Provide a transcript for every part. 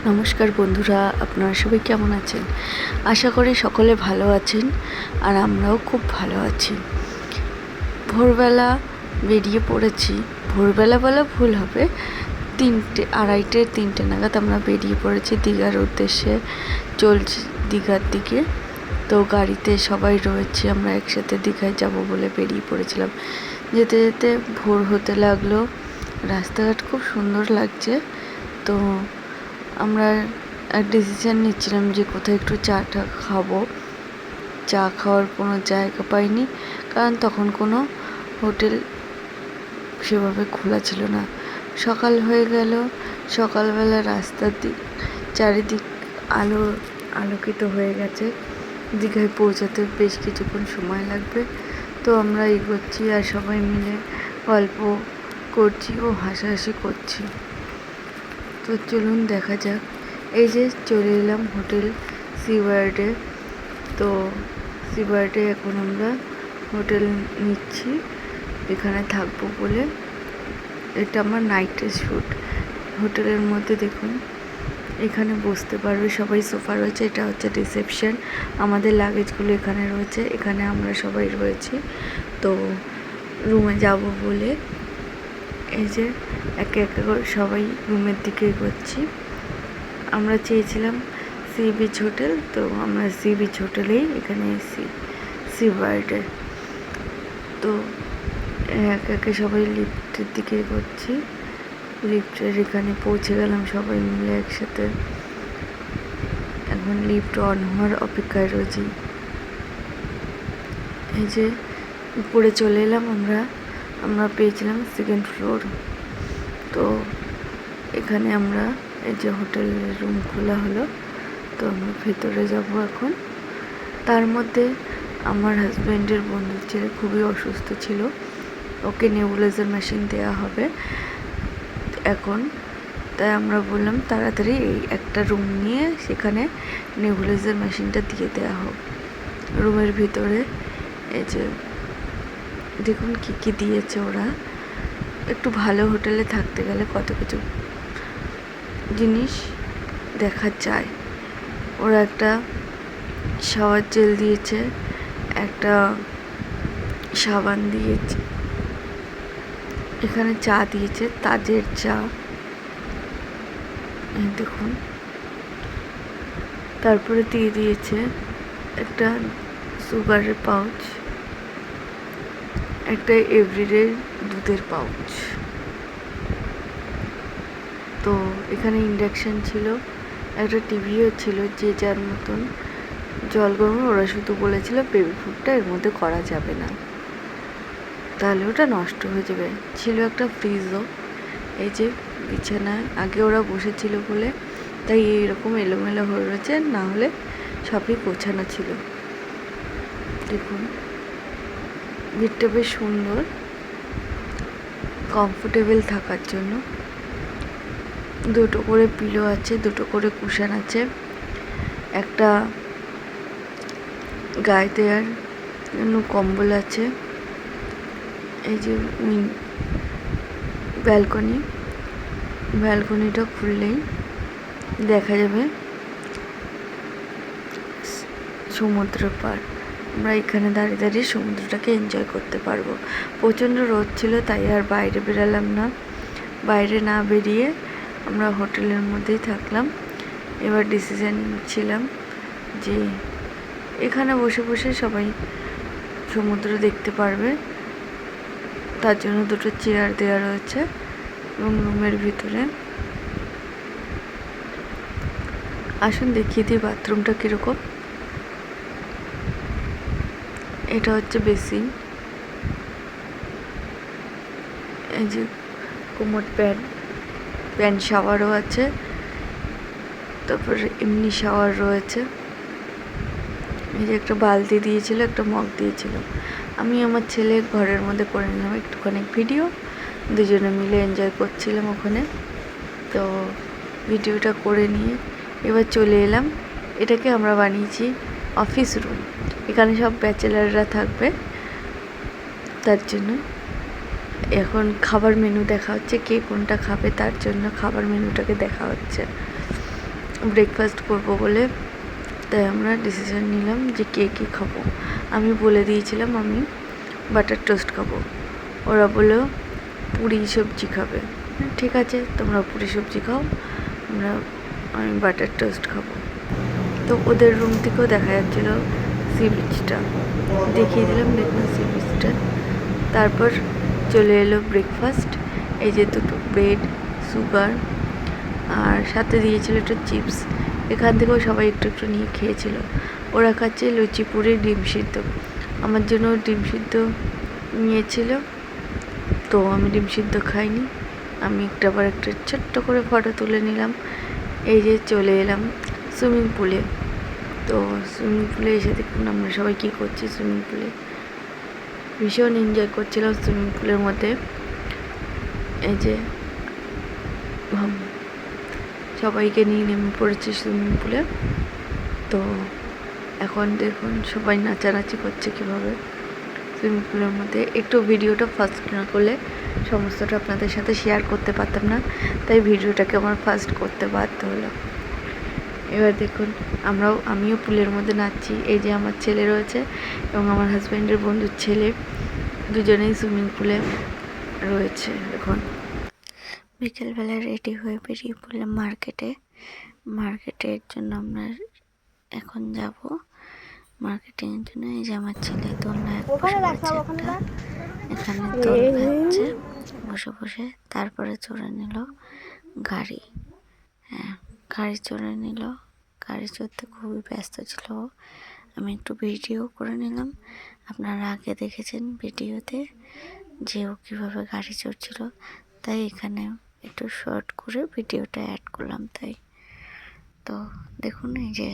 নমস্কার বন্ধুরা, আপনারা সবাই কেমন আছেন? আশা করি সকলে ভালো আছেন আর আমরাও খুব ভালো আছি। ভোরবেলা বেরিয়ে পড়েছি। ভোরবেলা বলা ভুল হবে, 3টে নাগাদ আমরা বেরিয়ে পড়েছি দীঘার উদ্দেশ্যে। চলছি দীঘার দিকে। তো গাড়িতে সবাই রয়েছি, আমরা একসাথে দীঘায় যাব বলে বেরিয়ে পড়েছিলাম। যেতে যেতে ভোর হতে লাগলো। রাস্তাঘাট খুব সুন্দর লাগছে। তো আমরা ডিসিশন নিচ্ছিলাম যে কোথায় একটু চাটা খাবো। চা খাওয়ার কোনো জায়গা পাইনি, কারণ তখন কোনো হোটেল সেভাবে খোলা ছিল না। সকাল হয়ে গেল। সকালবেলা রাস্তার চারিদিক আলোকিত হয়ে গেছে। দীঘায় পৌঁছাতে বেশ কিছুক্ষণ সময় লাগবে। তো আমরা এগোচ্ছি আর সবাই মিলে গল্প করছি ও হাসাহাসি করছি। তো চলুন দেখা যাক। এই যে চলে এলাম হোটেল সিওয়ার্ডে। তো সিওয়ার্ডে এখন আমরা হোটেল নিচ্ছি, এখানে থাকবো বলে। এটা আমার নাইটের শ্যুট। হোটেলের মধ্যে দেখুন, এখানে বসতে পারবে সবাই, সোফা রয়েছে। এটা হচ্ছে রিসেপশন। আমাদের লাগেজগুলো এখানে রয়েছে, এখানে আমরা সবাই রয়েছি। তো রুমে যাব বলে এই যে একে একে করে সবাই রুমের দিকে এগোচ্ছি। আমরা চেয়েছিলাম সি বিচ হোটেল, তো আমরা সি বিচ হোটেলেই এখানে এসেছি, সিওয়ার্ডে। তো একে একে সবাই লিফটের দিকে এগোচ্ছি। লিফটের এখানে পৌঁছে গেলাম সবাই মিলে একসাথে। এখন লিফট অন হওয়ার অপেক্ষায় রয়েছি। এই যে উপরে চলে এলাম আমরা পেয়েছিলাম সেকেন্ড ফ্লোর। তো এখানে আমরা এই যে হোটেলের রুম খোলা হলো। তো আমরা ভেতরে যাব এখন। তার মধ্যে আমার হাজব্যান্ডের বন্ধুর ছেলে খুবই অসুস্থ ছিল, ওকে নেবুলাইজার মেশিন দেওয়া হবে এখন। তাই আমরা বললাম তাড়াতাড়ি এই একটা রুম নিয়ে সেখানে নেবুলাইজার মেশিনটা দিয়ে দেওয়া হোক। রুমের ভিতরে এই যে দেখুন কী কী দিয়েছে ওরা। একটু ভালো হোটেলে থাকতে গেলে কত কিছু জিনিস দেখা যায়। ওরা একটা শাওয়ার জেল দিয়েছে, একটা সাবান দিয়েছে, এখানে চা দিয়েছে, তাজের চা দেখুন। তারপরে দিয়ে দিয়েছে একটা সুগারের পাউচ, একটা এভরিডে দুধের পাউচ। তো এখানে ইন্ডাকশান ছিল, একটা টিভিও ছিল, যে যার মতন জল গরম। ওরা শুধু বলেছিল বেবি ফুডটা এর মধ্যে করা যাবে না, তাহলে ওটা নষ্ট হয়ে যাবে। ছিল একটা ফ্রিজও। এই যে বিছানায় আগে ওরা বসেছিল বলে তাই এইরকম এলোমেলো হয়ে রয়েছে, না হলে সবই গোছানো ছিল। দেখুন বেডটা বেশ সুন্দর, কমফোর্টেবল থাকার জন্য। দুটো করে পিলো আছে, দুটো করে কুশন আছে, একটা গায়ে দেওয়ার জন্য কম্বল আছে। এই যে ব্যালকনিটা খুললেই দেখা যাবে সমুদ্র পার। আমরা এখানে দাঁড়িয়ে দাঁড়িয়ে সমুদ্রটাকে এনজয় করতে পারবো। প্রচণ্ড রোদ ছিল, তাই আর বাইরে বেরালাম না। বাইরে না বেরিয়ে আমরা হোটেলের মধ্যেই থাকলাম। এবার ডিসিশন ছিলাম যে এখানে বসে বসে সবাই সমুদ্র দেখতে পারবে, তার জন্য দুটো চেয়ার দেওয়া রয়েছে। এবং রুমের ভিতরে আসুন দেখিয়ে দিই বাথরুমটা কীরকম। এটা হচ্ছে বেসিন। এই যে কোমোড প্যান শাওয়ারও আছে, তারপরে এমনি শাওয়ার রয়েছে। এই যে একটা বালতি দিয়েছিল, একটা মগ দিয়েছিল। আমি আমার ছেলে ঘরের মধ্যে করে নিলাম একটুখানি ভিডিও, দুজনে মিলে এনজয় করছিলাম ওখানে। তো ভিডিওটা করে নিয়ে এবার চলে এলাম। এটাকে আমরা বানিয়েছি অফিস রুম। এখানে সব ব্যাচেলাররা থাকবে, তার জন্য এখন খাবার মেনু দেখা হচ্ছে। কে কোনটা খাবে তার জন্য খাবার মেনুটাকে দেখা হচ্ছে। ব্রেকফাস্ট করবো বলে, তাই আমরা ডিসিশন নিলাম যে কে কী খাবো। আমি বলে দিয়েছিলাম আমি বাটার টোস্ট খাবো, ওরা বললো পুরি সবজি খাবে। ঠিক আছে, তোমরা পুরি সবজি খাও, আমি বাটার টোস্ট খাবো। তো ওদের রুম থেকেও দেখা যাচ্ছিলো সি বিচটা, দেখিয়ে দিলাম দেখুন সি বিচটা। তারপর চলে এলো ব্রেকফাস্ট, এই যে দুটো ব্রেড, সুগার, আর সাথে দিয়েছিল একটু চিপস। এখান থেকেও সবাই একটু একটু নিয়ে খেয়েছিল। ওরা খাচ্ছে লুচি, পুরি, ডিম সিদ্ধ। আমার জন্য ডিম সিদ্ধ নিয়েছিল, তো আমি ডিম সিদ্ধ খাইনি। আমি আবার একটা ছোট্ট করে ফটো তুলে নিলাম। এই যে চলে এলাম সুইমিং পুলে। তো সুইমিং পুলে এসে দেখুন আমরা সবাই কী করছি। সুইমিং পুলে ভীষণ এনজয় করছিলাম সুইমিং পুলের মধ্যে। এই যে সবাইকে নিয়ে নেমে পড়েছি সুইমিং পুলে। তো এখন দেখুন সবাই নাচানাচি করছে কীভাবে সুইমিং পুলের মধ্যে। একটু ভিডিওটা ফাস্ট না করলে সমস্তটা আপনাদের সাথে শেয়ার করতে পারতাম না, তাই ভিডিওটাকে আমার ফাস্ট করতে বাধ্য হলাম। এবার দেখুন আমিও পুলের মধ্যে নাচছি। এই যে আমার ছেলে রয়েছে এবং আমার হাজব্যান্ডের বন্ধুর ছেলে, দুজনেই সুইমিং পুলে রয়েছে। এখন বিকেলবেলা রেডি হয়ে বেরিয়ে পড়লাম মার্কেটের জন্য। আমরা এখন যাব মার্কেটিংয়ের জন্য। এই যে আমার ছেলে দোলনায় বসে পড়েছে একটা, এখানে দোল খাচ্ছে বসে বসে। তারপরে চড়ে নিল গাড়ি। হ্যাঁ, গাড়ি চড়ে নিল। গাড়ি চড়তে খুবই ব্যস্ত ছিল। আমি একটু ভিডিও করে নিলাম। আপনারা আগে দেখেছেন ভিডিওতে যে ও কীভাবে গাড়ি চড়ছিল, তাই এখানে একটু শর্ট করে ভিডিওটা অ্যাড করলাম। তাই তো দেখুন এই যে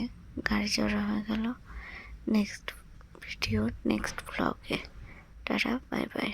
গাড়ি চড়া হয়ে গেল। নেক্সট ভিডিও নেক্সট ব্লগে। Tata, bye bye.